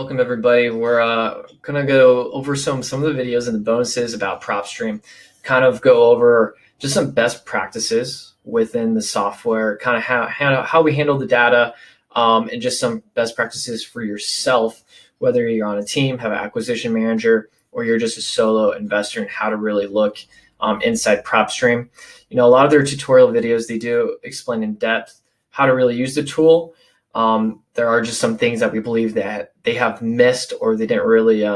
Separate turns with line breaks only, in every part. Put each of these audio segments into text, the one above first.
Welcome everybody. We're gonna go over some of the videos and the bonuses about Propstream. Kind of go over just some best practices within the software, kind of how we handle the data, and just some best practices for yourself, whether you're on a team, have an acquisition manager, or you're just a solo investor, and how to really look inside Propstream. A lot of their tutorial videos, they do explain in depth how to really use the tool. There are just some things that we believe that they have missed or they didn't really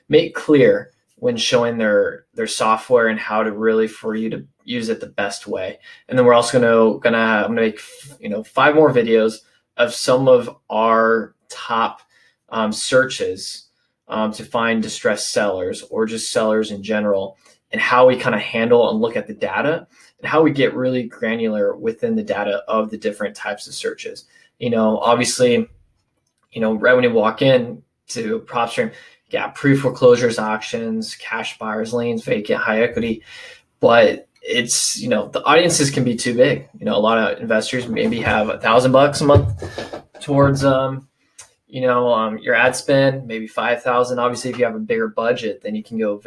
make clear when showing their software and how to really for you to use it the best way. And then we're also gonna make 5 more videos of some of our top searches to find distressed sellers or just sellers in general, and how we kind of handle and look at the data and how we get really granular within the data of the different types of searches. Obviously, right when you walk in to Propstream, pre-foreclosures, auctions, cash buyers, liens, vacant, high equity, but it's, the audiences can be too big. A lot of investors maybe have $1,000 a month towards, your ad spend, maybe 5,000. Obviously, if you have a bigger budget, then you can go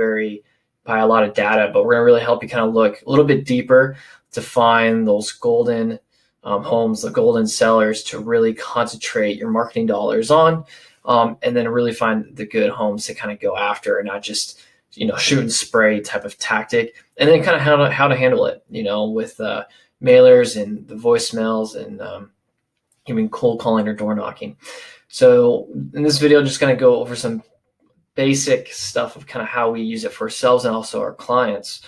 buy a lot of data, but we're gonna really help you kind of look a little bit deeper to find those golden homes, the golden sellers, to really concentrate your marketing dollars on, and then really find the good homes to kind of go after, and not just shoot and spray type of tactic. And then kind of how to handle it, with mailers and the voicemails and even cold calling or door knocking. So in this video, I'm just going to go over some basic stuff of kind of how we use it for ourselves and also our clients.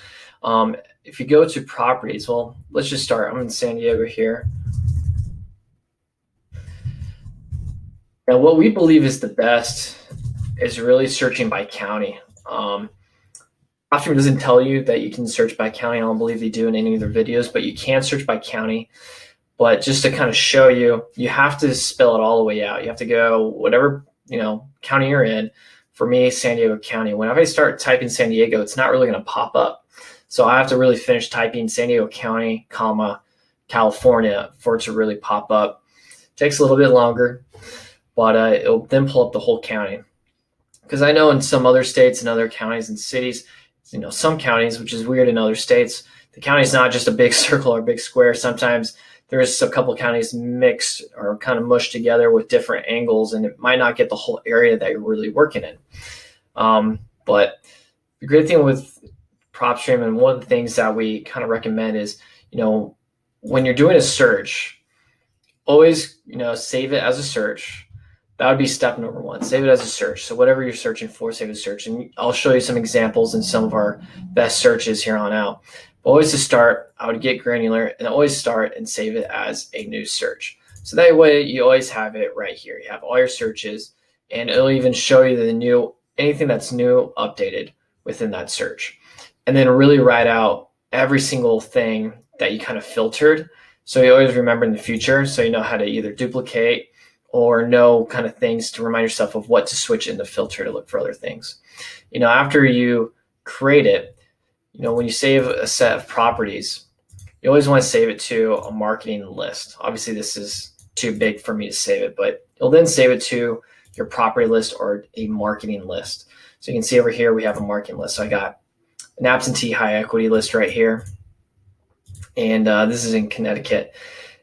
If you go to properties, well, let's just start. I'm in San Diego here. Now, what we believe is the best is really searching by county. Propstream doesn't tell you that you can search by county. I don't believe they do in any of their videos, but you can search by county. But just to kind of show you, you have to spell it all the way out. You have to go whatever county you're in. For me, San Diego County. Whenever I start typing San Diego, it's not really going to pop up. So I have to really finish typing San Diego County, California for it to really pop up. It takes a little bit longer, but it'll then pull up the whole county. Because I know in some other states and other counties and cities, some counties, which is weird in other states, the county is not just a big circle or a big square. Sometimes there's a couple of counties mixed or kind of mushed together with different angles, and it might not get the whole area that you're really working in. But the great thing with Propstream, and one of the things that we kind of recommend is, when you're doing a search, always, save it as a search. That would be step number 1. Save it as a search. So whatever you're searching for, save it as a search. And I'll show you some examples in some of our best searches here on out. But always to start, I would get granular and always start and save it as a new search. So that way you always have it right here. You have all your searches, and it'll even show you anything that's new, updated within that search. And then really write out every single thing that you kind of filtered, so you always remember in the future, so you know how to either duplicate or know kind of things to remind yourself of what to switch in the filter to look for other things. After you create it, when you save a set of properties, you always want to save it to a marketing list. Obviously, this is too big for me to save it, but you'll then save it to your property list or a marketing list. So you can see over here, we have a marketing list. So I got an absentee high equity list right here. And this is in Connecticut.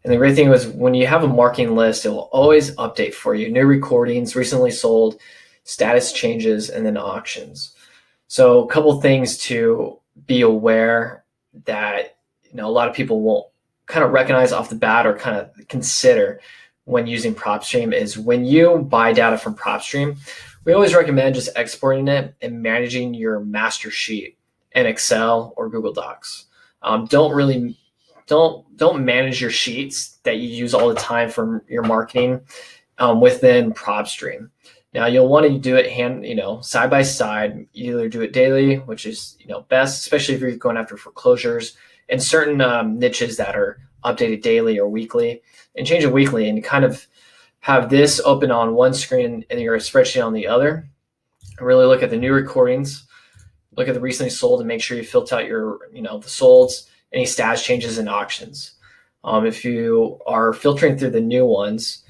And the great thing was, when you have a marketing list, it will always update for you. New recordings, recently sold, status changes, and then auctions. So a couple things to be aware that a lot of people won't kind of recognize off the bat or kind of consider when using Propstream is, when you buy data from Propstream, we always recommend just exporting it and managing your master sheet in Excel or Google Docs. Don't manage your sheets that you use all the time for your marketing within Propstream. Now you'll want to do it side by side. Either do it daily, which is best, especially if you're going after foreclosures and certain niches that are updated daily or weekly, and change it weekly, and kind of have this open on one screen and your spreadsheet on the other. Really look at the new recordings, look at the recently sold, and make sure you filter out your the solds, any status changes, and auctions. If you are filtering through the new ones,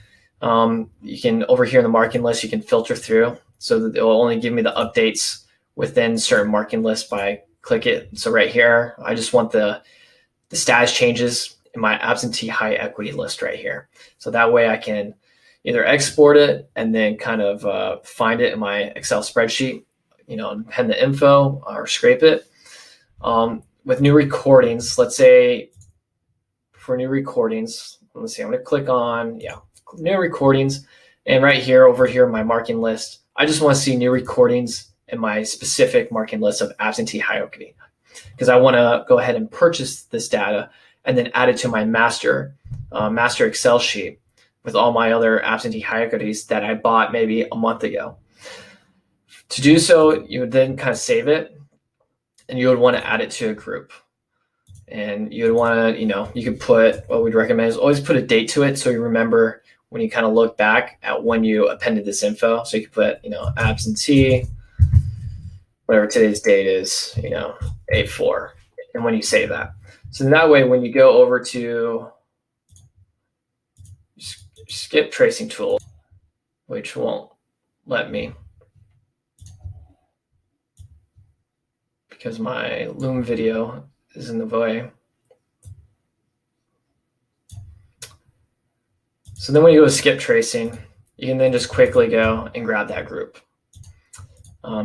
You can, over here in the marketing list, you can filter through so that it will only give me the updates within certain marketing lists by click it. So right here, I just want the status changes in my absentee high equity list right here. So that way I can either export it and then kind of find it in my Excel spreadsheet, and pen the info or scrape it. With new recordings, let's say for new recordings, let's see, I'm going to click on, new recordings. And right here, over here in my marketing list, I just want to see new recordings in my specific marketing list of absentee high equity, because I want to go ahead and purchase this data and then add it to my master Excel sheet with all my other absentee high equities that I bought maybe a month ago. To do so, you would then kind of save it, and you would want to add it to a group. And you would want to, you could put, what we'd recommend is always put a date to it so you remember when you kind of look back at when you appended this info. So you could put, absentee, whatever today's date is, 8/4, and when you save that. So that way, when you go over to skip tracing tool, which won't let me because my Loom video is in the way. So then when you go to skip tracing, you can then just quickly go and grab that group.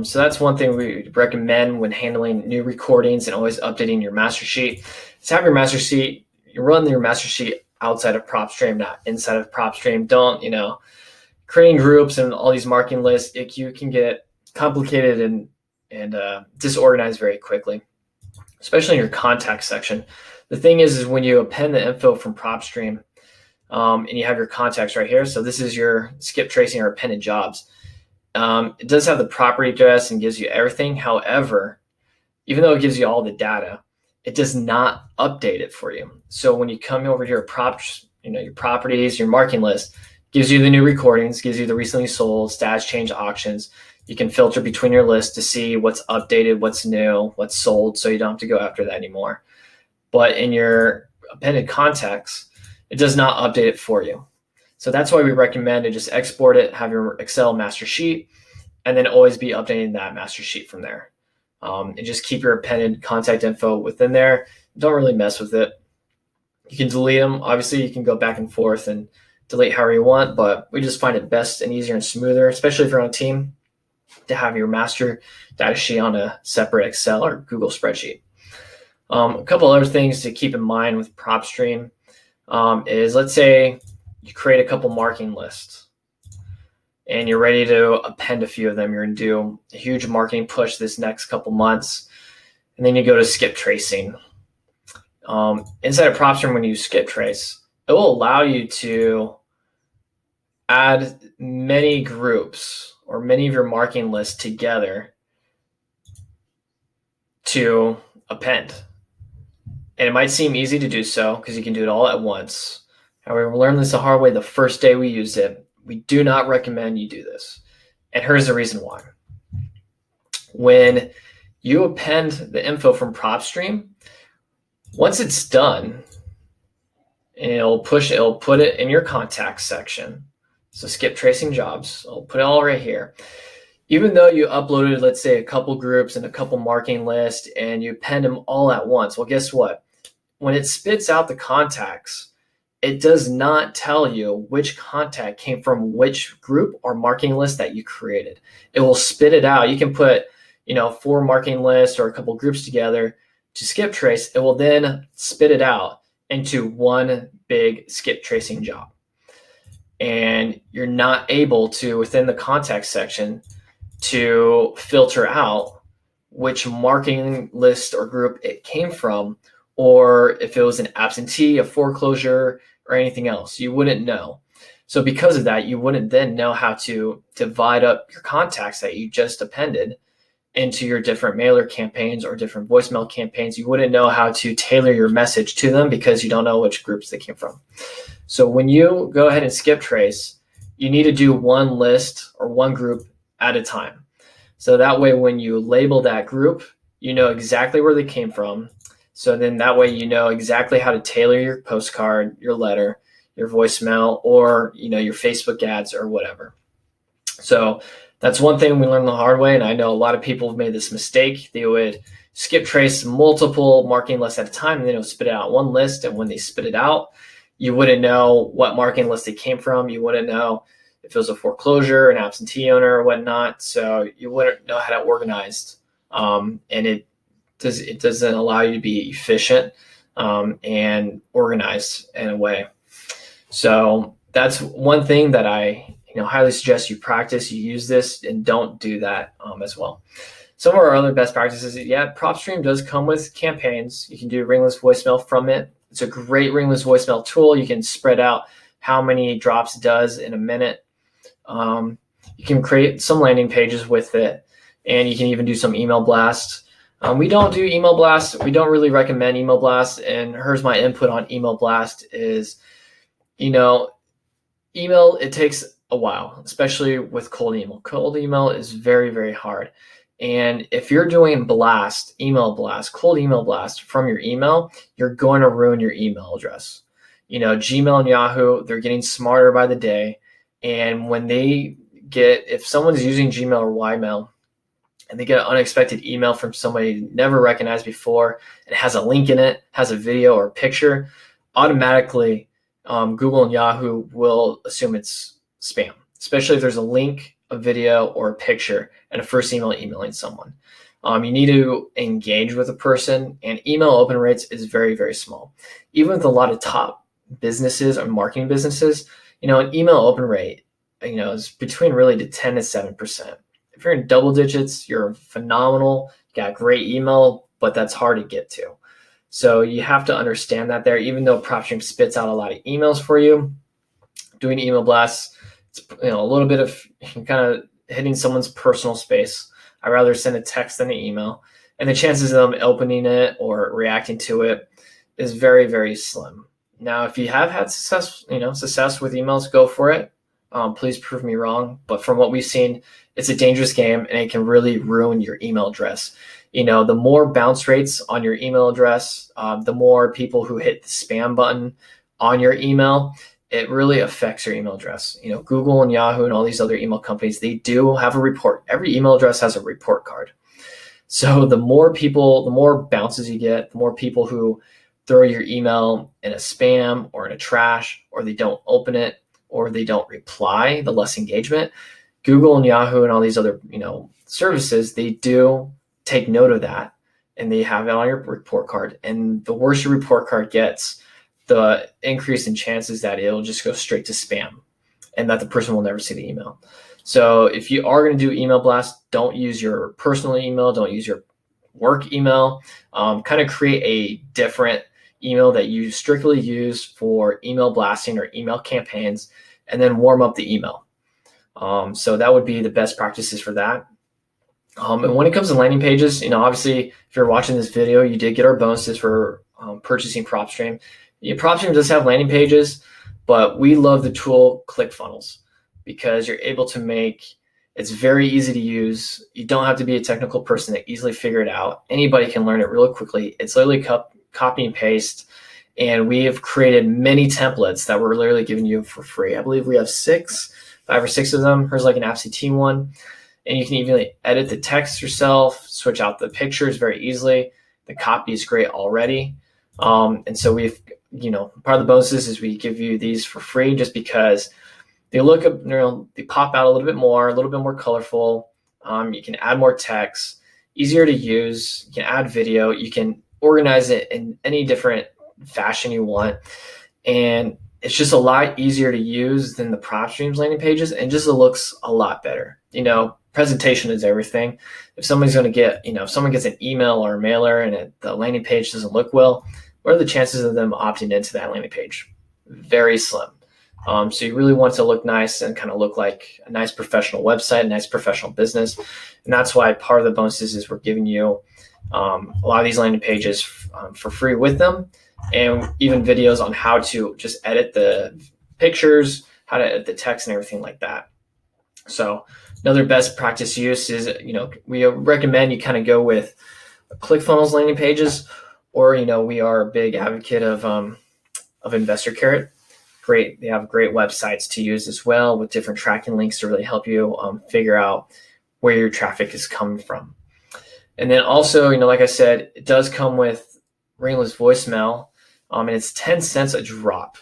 So that's one thing we recommend when handling new recordings and always updating your master sheet. Is have your master sheet, you run your master sheet outside of Propstream, not inside of Propstream. Don't, creating groups and all these marketing lists, you can get complicated and disorganized very quickly, especially in your contact section. The thing is when you append the info from Propstream, and you have your contacts right here. So this is your skip tracing or appended jobs. It does have the property address and gives you everything. However, even though it gives you all the data, it does not update it for you. So when you come over to your your properties, your marketing list, gives you the new recordings, gives you the recently sold, status change auctions. You can filter between your list to see what's updated, what's new, what's sold, so you don't have to go after that anymore. But in your appended contacts, it does not update it for you. So that's why we recommend to just export it, have your Excel master sheet, and then always be updating that master sheet from there. And just keep your appended contact info within there. Don't really mess with it. You can delete them. Obviously, you can go back and forth and delete however you want, but we just find it best and easier and smoother, especially if you're on a team, to have your master data sheet on a separate Excel or Google spreadsheet. A couple other things to keep in mind with Propstream is, let's say you create a couple marketing lists and you're ready to append a few of them. You're going to do a huge marketing push this next couple months, and then you go to skip tracing. Inside of Propstream, when you skip trace, it will allow you to add many groups or many of your marketing lists together to append. And it might seem easy to do so because you can do it all at once. However, we learned this the hard way the first day we used it. We do not recommend you do this. And here's the reason why. When you append the info from Propstream, once it's done, it'll put it in your contacts section. So skip tracing jobs, I'll put it all right here. Even though you uploaded, let's say, a couple groups and a couple marketing lists and you append them all at once, well, guess what? When it spits out the contacts, it does not tell you which contact came from which group or marketing list that you created. It will spit it out. You can put, 4 marketing lists or a couple groups together to skip trace. It will then spit it out into one big skip tracing job. And you're not able to, within the contact section, to filter out which marketing list or group it came from, or if it was an absentee, a foreclosure, or anything else. You wouldn't know. So because of that, you wouldn't then know how to divide up your contacts that you just appended into your different mailer campaigns or different voicemail campaigns. You wouldn't know how to tailor your message to them because you don't know which groups they came from. So when you go ahead and skip trace, you need to do one list or one group at a time. So that way, when you label that group, you know exactly where they came from. So then that way, you know exactly how to tailor your postcard, your letter. your voicemail, or your Facebook ads or whatever. So that's one thing we learned the hard way, and I know a lot of people have made this mistake. They would skip trace multiple marketing lists at a time, and then it would spit out one list, and when they spit it out, you wouldn't know what marketing list they came from. You wouldn't know if it was a foreclosure, an absentee owner, or whatnot. So you wouldn't know how to organize, and it doesn't allow you to be efficient and organized in a way. So that's one thing that I highly suggest you practice. You use this, and don't do that as well. Some of our other best practices, Propstream does come with campaigns. You can do ringless voicemail from it. It's a great ringless voicemail tool. You can spread out how many drops it does in a minute. You can create some landing pages with it, and you can even do some email blasts. We don't do email blasts. We don't really recommend email blasts. And here's my input on email blast is, email, it takes a while, especially with cold email. Cold email is very, very hard. And if you're doing email blast, cold email blast from your email, you're going to ruin your email address. Gmail and Yahoo, they're getting smarter by the day. And when if someone's using Gmail or Ymail and they get an unexpected email from somebody never recognized before, it has a link in it, has a video or a picture, automatically Google and Yahoo will assume it's spam, especially if there's a link, a video, or a picture and a first email emailing someone. You need to engage with a person, and email open rates is very, very small. Even with a lot of top businesses or marketing businesses, an email open rate, is between really to 10 to 7%. If you're in double digits, you're phenomenal. You got great email, but that's hard to get to. So you have to understand that there, even though Propstream spits out a lot of emails for you, doing email blasts, it's a little bit of kind of hitting someone's personal space. I'd rather send a text than an email. And the chances of them opening it or reacting to it is very, very slim. Now, if you have had success with emails, go for it. Please prove me wrong. But from what we've seen, it's a dangerous game, and it can really ruin your email address. The more bounce rates on your email address, the more people who hit the spam button on your email, it really affects your email address. Google and Yahoo and all these other email companies, they do have a report. Every email address has a report card. So the more bounces you get, the more people who throw your email in a spam or in a trash, or they don't open it, or they don't reply, the less engagement. Google and Yahoo and all these other, services, they do take note of that, and they have it on your report card. And the worse your report card gets, the increase in chances that it'll just go straight to spam and that the person will never see the email. So if you are going to do email blasts, don't use your personal email, don't use your work email. Kind of create a different email that you strictly use for email blasting or email campaigns, and then warm up the email. So that would be the best practices for that. And when it comes to landing pages, obviously, if you're watching this video, you did get our bonuses for purchasing Propstream. Propstream does have landing pages, but we love the tool ClickFunnels because you're able to it's very easy to use. You don't have to be a technical person to easily figure it out. Anybody can learn it really quickly. It's literally copy and paste. And we have created many templates that we're literally giving you for free. I believe we have 5 or 6 of them. Here's like an absentee one. And you can even edit the text yourself, switch out the pictures very easily. The copy is great already. And so we've, part of the bonuses is we give you these for free just because they look up, they pop out a little bit more colorful. You can add more text, easier to use. You can add video. You can organize it in any different fashion you want. And it's just a lot easier to use than the Propstream's landing pages, and just it looks a lot better. Presentation is everything. If somebody's going to get, if someone gets an email or a mailer and the landing page doesn't look well, what are the chances of them opting into that landing page? Very slim. So you really want it to look nice and kind of look like a nice professional website, a nice professional business. And that's why part of the bonuses is we're giving you a lot of these landing pages for free with them, and even videos on how to just edit the pictures, how to edit the text and everything like that. So another best practice use is, we recommend you kind of go with ClickFunnels landing pages, or, we are a big advocate of Investor Carrot. They have great websites to use as well with different tracking links to really help you figure out where your traffic is coming from. And then also, like I said, it does come with ringless voicemail, and it's 10 cents a drop.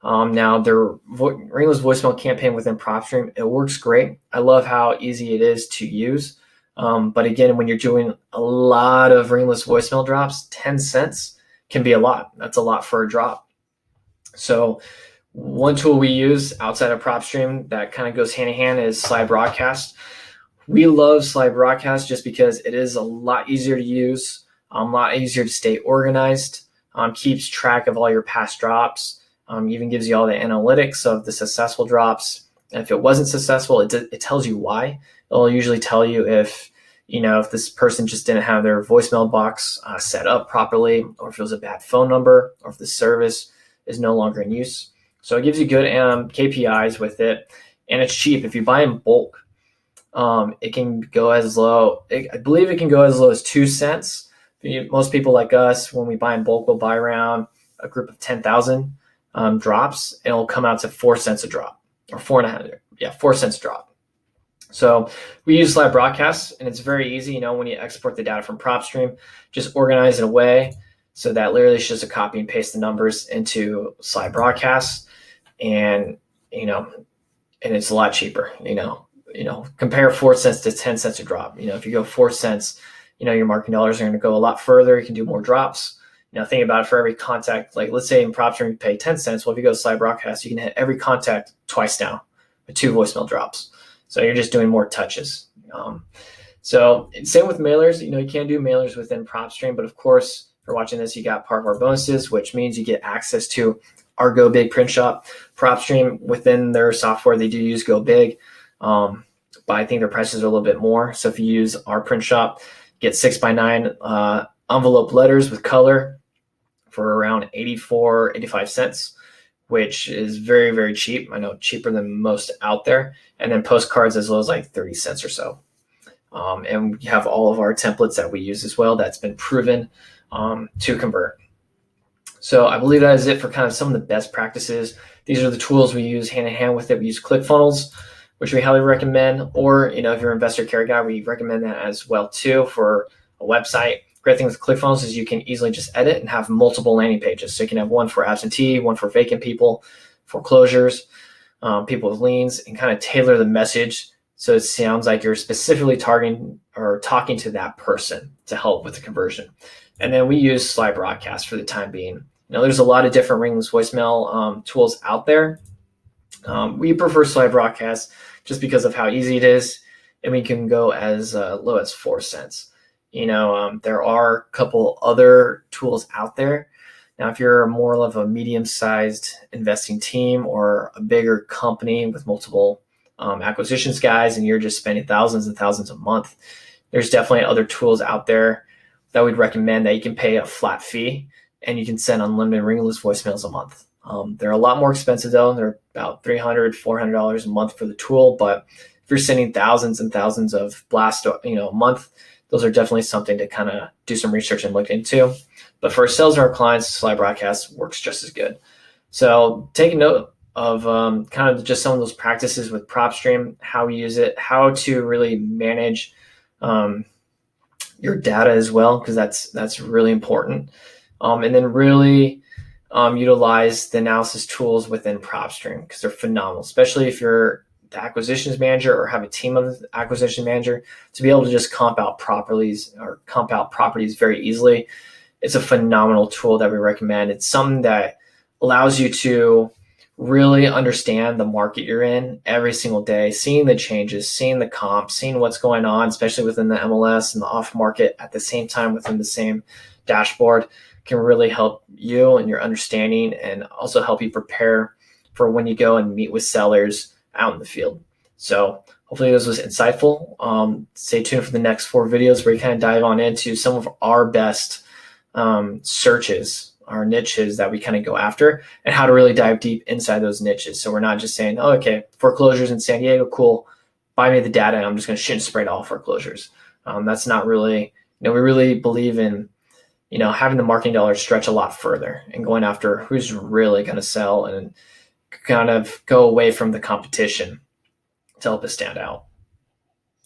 Now, their ringless voicemail campaign within Propstream, it works great. I love how easy it is to use. But again, when you're doing a lot of ringless voicemail drops, 10 cents can be a lot. That's a lot for a drop. So one tool we use outside of Propstream that kind of goes hand in hand is Slide Broadcast. We love Slide Broadcast just because it is a lot easier to use, a lot easier to stay organized, keeps track of all your past drops, even gives you all the analytics of the successful drops. And if it wasn't successful, it tells you why. It'll usually tell you if this person just didn't have their voicemail box set up properly, or if it was a bad phone number, or if the service is no longer in use. So it gives you good KPIs with it, and it's cheap. If you buy in bulk, it can go as low. I believe it can go as low as 2 cents. Most people like us, when we buy in bulk, will buy around a group of 10,000 drops, and it'll come out to 4 cents a drop, or 4 cents a drop. So we use Slide Broadcast, and it's very easy. When you export the data from Propstream, just organize it away so that literally it's just a copy and paste the numbers into Slide Broadcast, and and it's a lot cheaper. Compare 4 cents to 10 cents a drop. If you go 4 cents, your marketing dollars are going to go a lot further. You can do more drops. Think about it, for every contact, like let's say in Propstream you pay 10 cents. Well, if you go to Slide Broadcast, you can hit every contact twice now with 2 voicemail drops. So you're just doing more touches. So same with mailers. You can do mailers within Propstream, but of course, if you're watching this, you got part of our bonuses, which means you get access to our GoBig print shop. Propstream, within their software, they do use GoBig, but I think their prices are a little bit more. So if you use our print shop, get 6x9 envelope letters with color for around 85 cents, which is very, very cheap. I know, cheaper than most out there. And then postcards as low as like 30 cents or so. And we have all of our templates that we use as well that's been proven to convert. So I believe that is it for kind of some of the best practices. These are the tools we use hand in hand with it. We use ClickFunnels, which we highly recommend. Or, if you're an investor care guy, we recommend that as well too for a website. Great thing with ClickFunnels is you can easily just edit and have multiple landing pages. So you can have one for absentee, one for vacant people, foreclosures, people with liens, and kind of tailor the message so it sounds like you're specifically targeting or talking to that person to help with the conversion. And then we use Slide Broadcast for the time being. There's a lot of different ringless voicemail tools out there. We prefer Slide Broadcast just because of how easy it is, and we can go as low as 4 cents. There are a couple other tools out there. Now, if you're more of a medium-sized investing team or a bigger company with multiple acquisitions guys, and you're just spending thousands and thousands a month, there's definitely other tools out there that we'd recommend that you can pay a flat fee and you can send unlimited ringless voicemails a month. They're a lot more expensive though. They're about $300, $400 a month for the tool. But if you're sending thousands and thousands of blasts, a month, those are definitely something to kind of do some research and look into. But for sales and our clients, Slide Broadcast works just as good. So take note of kind of just some of those practices with Propstream, how we use it, how to really manage your data as well, because that's really important. And then really utilize the analysis tools within Propstream because they're phenomenal, especially if you're the acquisitions manager or have a team of acquisition manager, to be able to just comp out properties very easily. It's a phenomenal tool that we recommend. It's something that allows you to really understand the market you're in every single day, seeing the changes, seeing the comps, seeing what's going on, especially within the MLS and the off market at the same time within the same dashboard, can really help you and your understanding, and also help you prepare for when you go and meet with sellers out in the field. So hopefully this was insightful. Stay tuned for the next 4 videos where we kind of dive on into some of our best searches, our niches that we kind of go after, and how to really dive deep inside those niches. So we're not just saying, oh, okay, foreclosures in San Diego, cool, buy me the data and I'm just going to shit and spray to all foreclosures. That's not really, we really believe in, having the marketing dollars stretch a lot further and going after who's really going to sell and kind of go away from the competition to help us stand out.